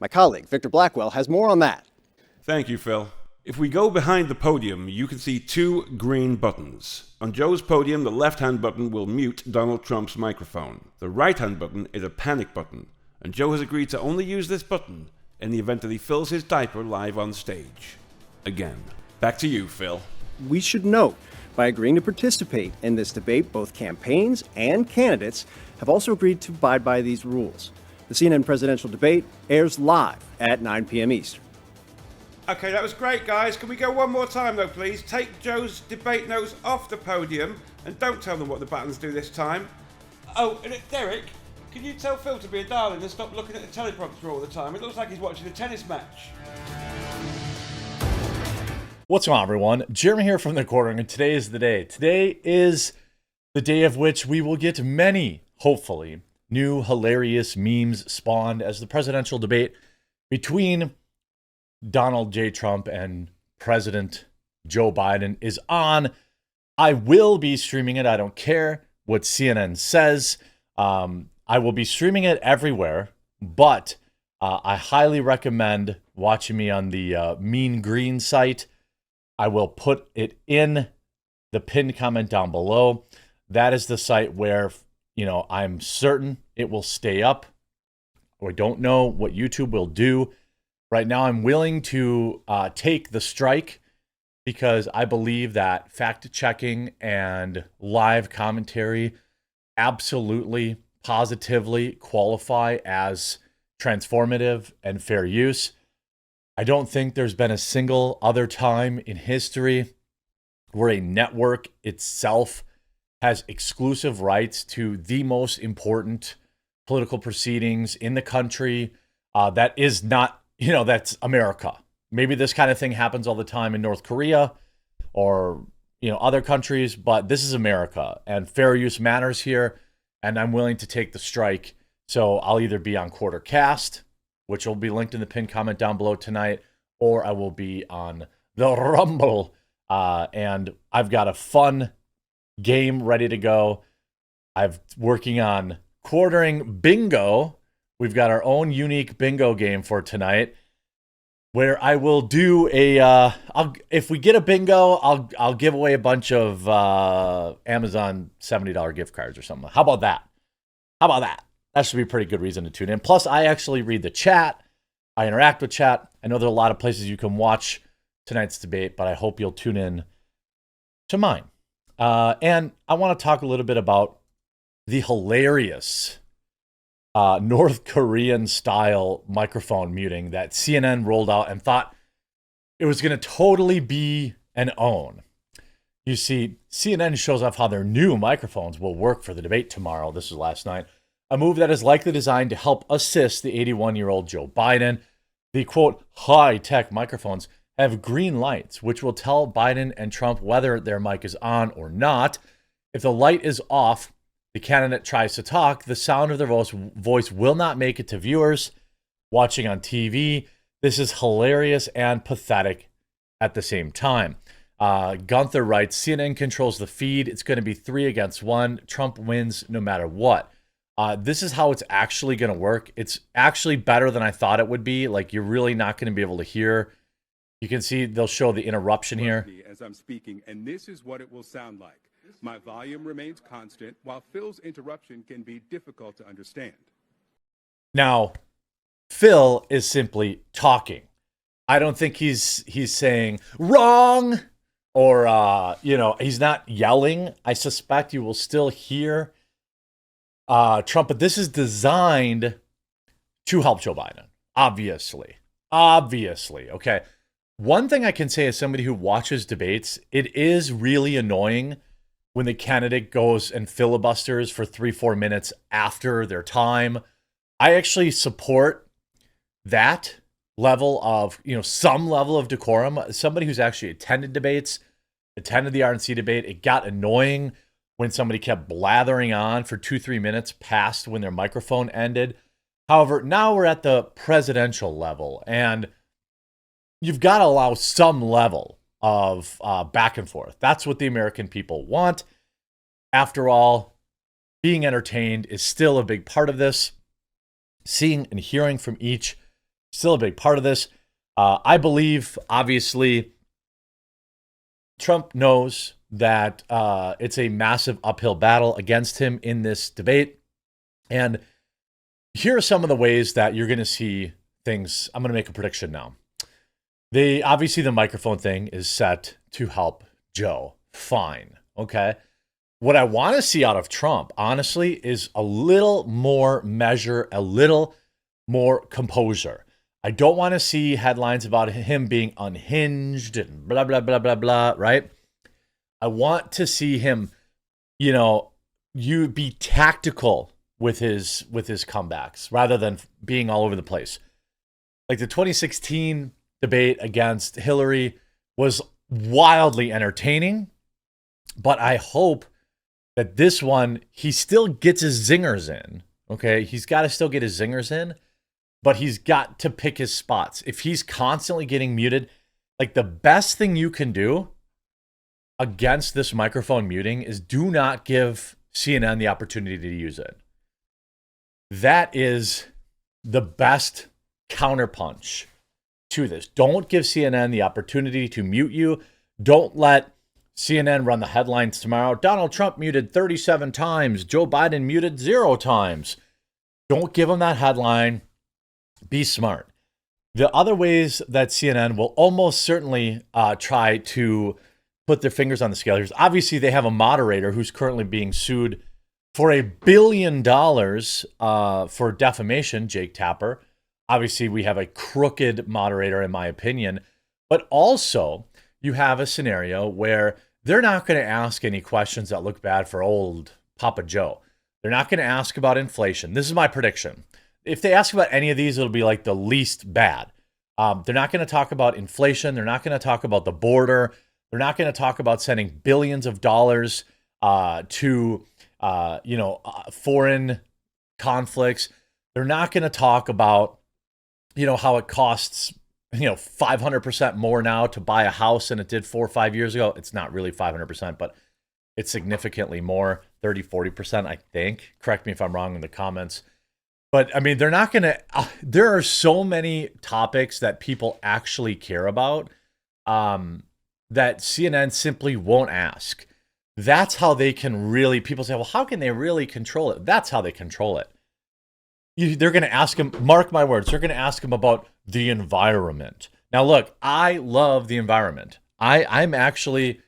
My colleague, Victor Blackwell, has more on that. Thank you, Phil. If we go behind the podium, you can see two green buttons. On Joe's podium, the left-hand button will mute Donald Trump's microphone. The right-hand button is a panic button, and Joe has agreed to only use this button in the event that he fills his diaper live on stage. Again. Back to you, Phil. We should note, by agreeing to participate in this debate, both campaigns and candidates have also agreed to abide by these rules. The CNN presidential debate airs live at 9 p.m. Eastern. Okay, that was great, guys. Can we go one more time, though, please? Take Joe's debate notes off the podium and don't tell them what the buttons do this time. Oh, and Derek, can you tell Phil to be a darling and stop looking at the teleprompter all the time? It looks like he's watching a tennis match. What's going on, everyone? Jeremy here from The Quartering, and today is the day. Today is the day of which we will get many, hopefully, new hilarious memes spawned as the presidential debate between Donald J. Trump and President Joe Biden is on. I will be streaming it. I don't care what CNN says. I will be streaming it everywhere, but I highly recommend watching me on the Mean Green site. I will put it in the pinned comment down below. That is the site where, I'm certain it will stay up. I don't know what YouTube will do. Right now, I'm willing to take the strike because I believe that fact-checking and live commentary absolutely, positively qualify as transformative and fair use. I don't think there's been a single other time in history where a network itself has exclusive rights to the most important political proceedings in the country. That is not, that's America. Maybe this kind of thing happens all the time in North Korea or, other countries, but this is America and fair use matters here. And I'm willing to take the strike. So I'll either be on Quartercast, which will be linked in the pinned comment down below tonight, or I will be on the Rumble. And I've got a fun game ready to go. I'm working on quartering bingo. We've got our own unique bingo game for tonight, where I will do if we get a bingo, I'll give away a bunch of Amazon $70 gift cards or something. How about that? That should be a pretty good reason to tune in. Plus, I actually read the chat. I interact with chat. I know there are a lot of places you can watch tonight's debate, but I hope you'll tune in to mine. And I want to talk a little bit about the hilarious North Korean-style microphone muting that CNN rolled out and thought it was going to totally be an own. You see, CNN shows off how their new microphones will work for the debate tomorrow. This was last night. A move that is likely designed to help assist the 81-year-old Joe Biden. The, quote, high-tech microphones have green lights, which will tell Biden and Trump whether their mic is on or not. If the light is off, the candidate tries to talk, the sound of their voice will not make it to viewers watching on TV. This is hilarious and pathetic at the same time. Gunther writes, CNN controls the feed. It's going to be 3 against 1. Trump wins no matter what. This is how it's actually going to work. It's actually better than I thought it would be. Like, you're really not going to be able to hear. You can see they'll show the interruption here. As I'm speaking, and this is what it will sound like. My volume remains constant, while Phil's interruption can be difficult to understand. Now, Phil is simply talking. I don't think he's saying wrong or, he's not yelling. I suspect you will still hear Trump, but this is designed to help Joe Biden. Obviously. Okay. One thing I can say as somebody who watches debates, it is really annoying when the candidate goes and filibusters for 3-4 minutes after their time. I actually support that level of, some level of decorum. Somebody who's actually attended debates, attended the RNC debate, it got annoying when somebody kept blathering on for 2-3 minutes past when their microphone ended. However, now we're at the presidential level, and you've got to allow some level of back and forth. That's what the American people want. After all, being entertained is still a big part of this. Seeing and hearing from each still a big part of this. I believe, obviously, Trump knows that it's a massive uphill battle against him in this debate. And here are some of the ways that you're going to see things. I'm going to make a prediction now. Obviously, the microphone thing is set to help Joe. Fine. Okay. What I want to see out of Trump, honestly, is a little more measure, a little more composure. I don't want to see headlines about him being unhinged and blah, blah, blah, blah, blah, right? I want to see him, you be tactical with his comebacks rather than being all over the place. Like the 2016 debate against Hillary was wildly entertaining, but I hope that this one, he still gets his zingers in, okay? He's got to still get his zingers in, but he's got to pick his spots. If he's constantly getting muted, like the best thing you can do against this microphone muting is do not give CNN the opportunity to use it. That is the best counterpunch to this. Don't give CNN the opportunity to mute you. Don't let CNN run the headlines tomorrow. Donald Trump muted 37 times. Joe Biden muted 0 times. Don't give them that headline. Be smart. The other ways that CNN will almost certainly try to put their fingers on the scale. Obviously, they have a moderator who's currently being sued for $1 billion for defamation, Jake Tapper. Obviously, we have a crooked moderator, in my opinion. But also, you have a scenario where they're not going to ask any questions that look bad for old Papa Joe. They're not going to ask about inflation. This is my prediction. If they ask about any of these, it'll be like the least bad. They're not going to talk about inflation. They're not going to talk about the border. They're not going to talk about sending billions of dollars to foreign conflicts. They're not going to talk about, how it costs, 500% more now to buy a house than it did 4 or 5 years ago. It's not really 500%, but it's significantly more, 30, 40%, I think. Correct me if I'm wrong in the comments. But I mean, they're not going to, there are so many topics that people actually care about that CNN simply won't ask. That's how they can really, people say, well, how can they really control it? That's how they control it. They're going to ask him, mark my words, they're going to ask him about the environment. Now, look, I love the environment. I'm actually,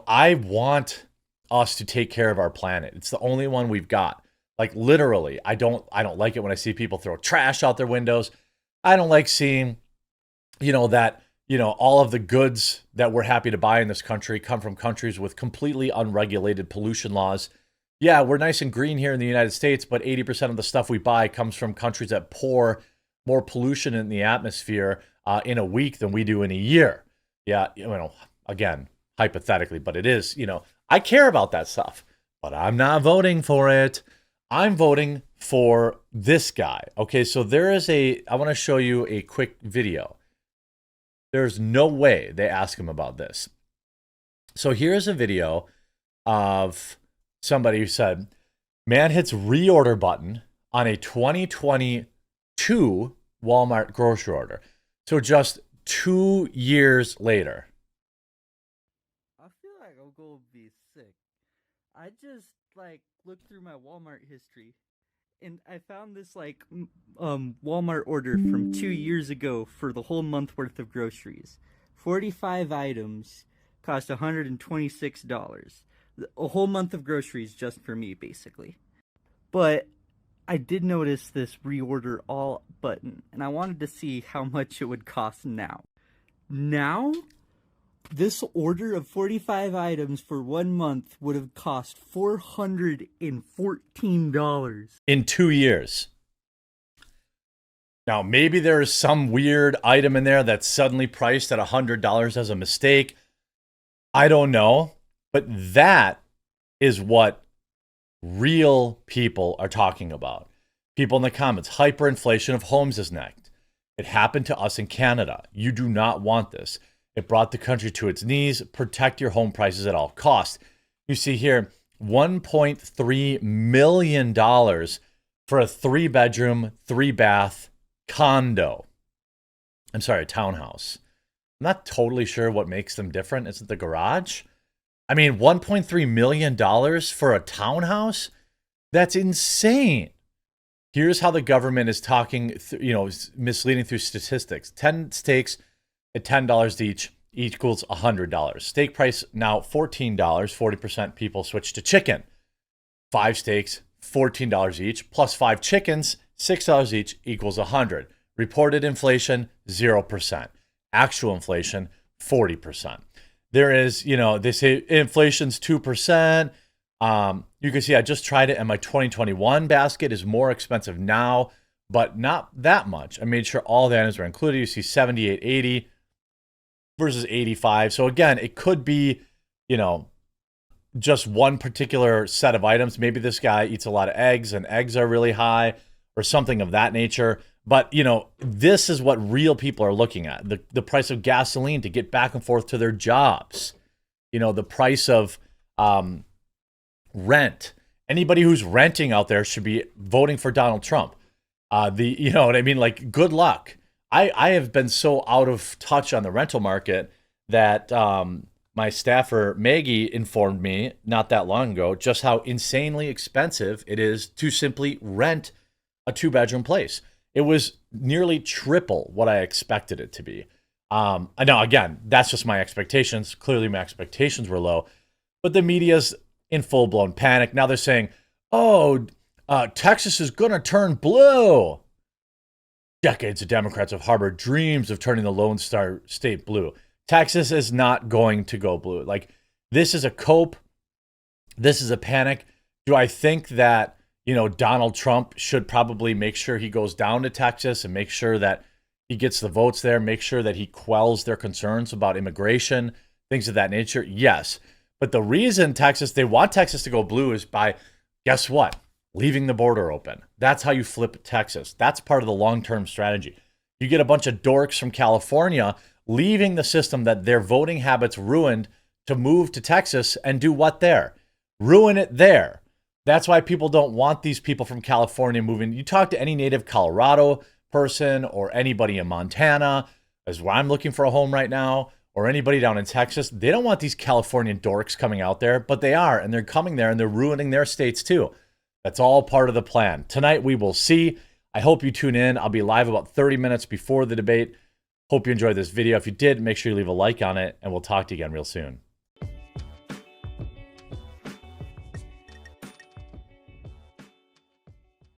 I want us to take care of our planet. It's the only one we've got. Like literally, I don't like it when I see people throw trash out their windows. I don't like seeing, that, all of the goods that we're happy to buy in this country come from countries with completely unregulated pollution laws. Yeah, we're nice and green here in the United States, but 80% of the stuff we buy comes from countries that pour more pollution in the atmosphere in a week than we do in a year. Yeah, again, hypothetically, but it is, I care about that stuff, but I'm not voting for it. I'm voting for this guy. Okay, so I want to show you a quick video. There's no way they ask him about this. So here's a video of somebody who said, man hits reorder button on a 2022 Walmart grocery order. So just 2 years later. I feel like I'm going to be sick. I just, looked through my Walmart history, and I found this, Walmart order from 2 years ago for the whole month worth of groceries. 45 items cost $126. A whole month of groceries just for me, basically. But I did notice this reorder all button, and I wanted to see how much it would cost now. Now, this order of 45 items for 1 month would have cost $414. In 2 years. Now, maybe there is some weird item in there that's suddenly priced at $100 as a mistake. I don't know. But that is what real people are talking about. People in the comments, hyperinflation of homes is next. It happened to us in Canada. You do not want this. It brought the country to its knees. Protect your home prices at all costs. You see here, $1.3 million for a 3-bedroom, 3-bath condo. I'm sorry, a townhouse. I'm not totally sure what makes them different. Is it the garage? I mean, $1.3 million for a townhouse? That's insane. Here's how the government is talking, misleading through statistics. 10 steaks at $10 each equals $100. Steak price now $14. 40% people switch to chicken. 5 steaks, $14 each, plus 5 chickens, $6 each equals $100. Reported inflation, 0%. Actual inflation, 40%. There is, they say inflation's 2%. You can see I just tried it, and my 2021 basket is more expensive now, but not that much. I made sure all the items were included. You see 78.80 versus 85. So again, it could be, just one particular set of items. Maybe this guy eats a lot of eggs and eggs are really high or something of that nature. But, this is what real people are looking at. The price of gasoline to get back and forth to their jobs. The price of rent. Anybody who's renting out there should be voting for Donald Trump. You know what I mean? Like, good luck. I have been so out of touch on the rental market that my staffer, Maggie, informed me not that long ago just how insanely expensive it is to simply rent a 2-bedroom place. It was nearly triple what I expected it to be. Now, again, that's just my expectations. Clearly, my expectations were low. But the media's in full-blown panic. Now they're saying, Texas is going to turn blue. Decades of Democrats have harbored dreams of turning the Lone Star State blue. Texas is not going to go blue. Like, this is a cope. This is a panic. Do I think that, Donald Trump should probably make sure he goes down to Texas and make sure that he gets the votes there, make sure that he quells their concerns about immigration, things of that nature? Yes. But the reason they want Texas to go blue is by, guess what? Leaving the border open. That's how you flip Texas. That's part of the long-term strategy. You get a bunch of dorks from California leaving the system that their voting habits ruined to move to Texas and do what there? Ruin it there. That's why people don't want these people from California moving. You talk to any native Colorado person or anybody in Montana, as where I'm looking for a home right now, or anybody down in Texas, they don't want these Californian dorks coming out there, but they are, and they're coming there and they're ruining their states too. That's all part of the plan. Tonight we will see. I hope you tune in. I'll be live about 30 minutes before the debate. Hope you enjoyed this video. If you did, make sure you leave a like on it, and we'll talk to you again real soon.